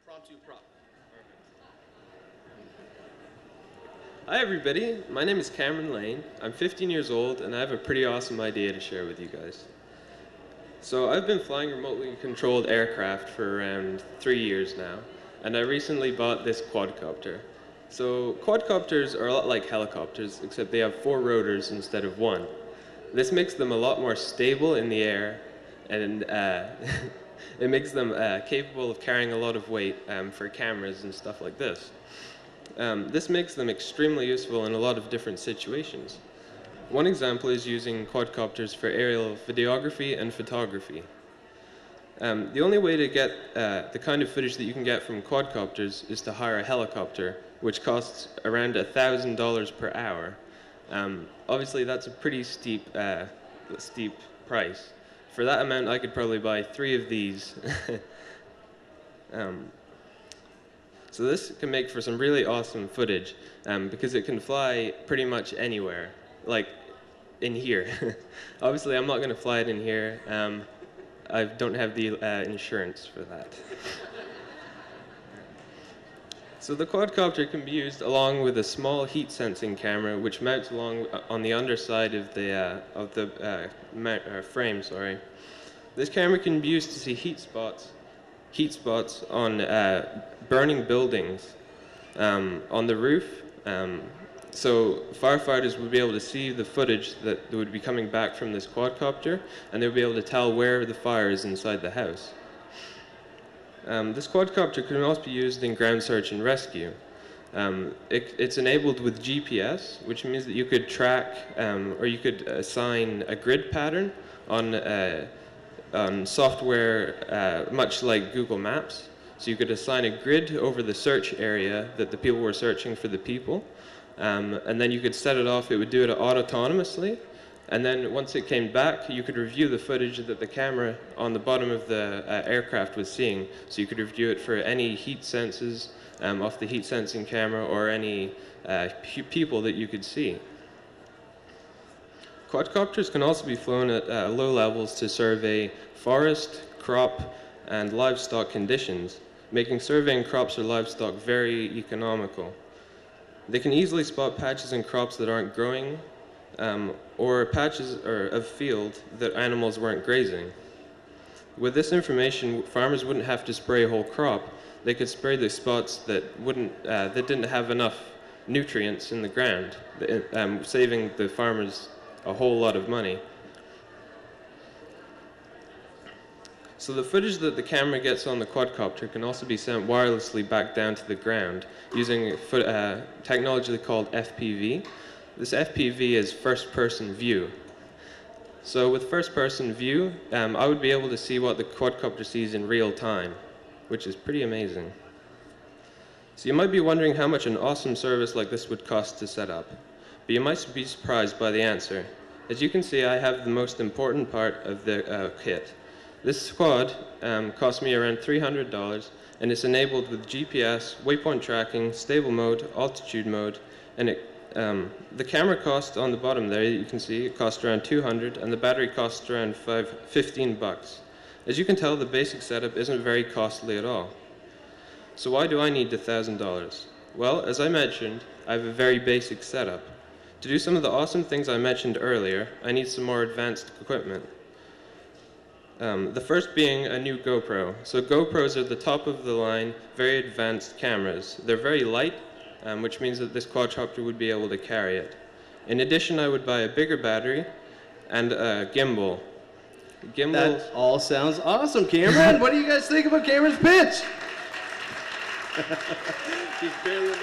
impromptu prop. Hi everybody, my name is Cameron Lane. I'm 15 years old and I have a pretty awesome idea to share with you guys. So I've been flying remotely controlled aircraft for around 3 years now, and I recently bought this quadcopter. So quadcopters are a lot like helicopters, except they have 4 rotors instead of 1. This makes them a lot more stable in the air, and it makes them capable of carrying a lot of weight for cameras and stuff like this. This makes them extremely useful in a lot of different situations. One example is using quadcopters for aerial videography and photography. The only way to get the kind of footage that you can get from quadcopters is to hire a helicopter, which costs around $1,000 per hour. Obviously, that's a pretty steep price. For that amount, I could probably buy 3 of these. So this can make for some really awesome footage because it can fly pretty much anywhere, like in here. Obviously, I'm not going to fly it in here. I don't have the insurance for that. So the quadcopter can be used along with a small heat sensing camera, which mounts along on the underside of the frame. Sorry. This camera can be used to see heat spots on burning buildings on the roof. So firefighters would be able to see the footage that would be coming back from this quadcopter, and they would be able to tell where the fire is inside the house. This quadcopter can also be used in ground search and rescue. It's enabled with GPS, which means that you could track or you could assign a grid pattern on software much like Google Maps. So you could assign a grid over the search area that the people were searching for the people. And then you could set it off. It would do it autonomously. And then once it came back, you could review the footage that the camera on the bottom of the aircraft was seeing. So you could review it for any heat senses off the heat sensing camera or any people that you could see. Quadcopters can also be flown at low levels to survey forest, crop, and livestock conditions, making surveying crops or livestock very economical. They can easily spot patches in crops that aren't growing, or patches of field that animals weren't grazing. With this information, farmers wouldn't have to spray a whole crop. They could spray the spots that didn't have enough nutrients in the ground, saving the farmers a whole lot of money. So the footage that the camera gets on the quadcopter can also be sent wirelessly back down to the ground using technology called FPV. This FPV is first-person view. So with first-person view, I would be able to see what the quadcopter sees in real time, which is pretty amazing. So you might be wondering how much an awesome service like this would cost to set up, but you might be surprised by the answer. As you can see, I have the most important part of the kit. This quad cost me around $300, and it's enabled with GPS, waypoint tracking, stable mode, altitude mode, and the camera cost on the bottom there, you can see, it costs around $200, and the battery costs around $15. As you can tell, the basic setup isn't very costly at all. So why do I need $1,000? Well, as I mentioned, I have a very basic setup. To do some of the awesome things I mentioned earlier, I need some more advanced equipment. The first being a new GoPro. So GoPros are the top of the line, very advanced cameras. They're very light, which means that this quadcopter would be able to carry it. In addition, I would buy a bigger battery and a gimbal. That all sounds awesome, Cameron. What do you guys think about Cameron's pitch? He's barely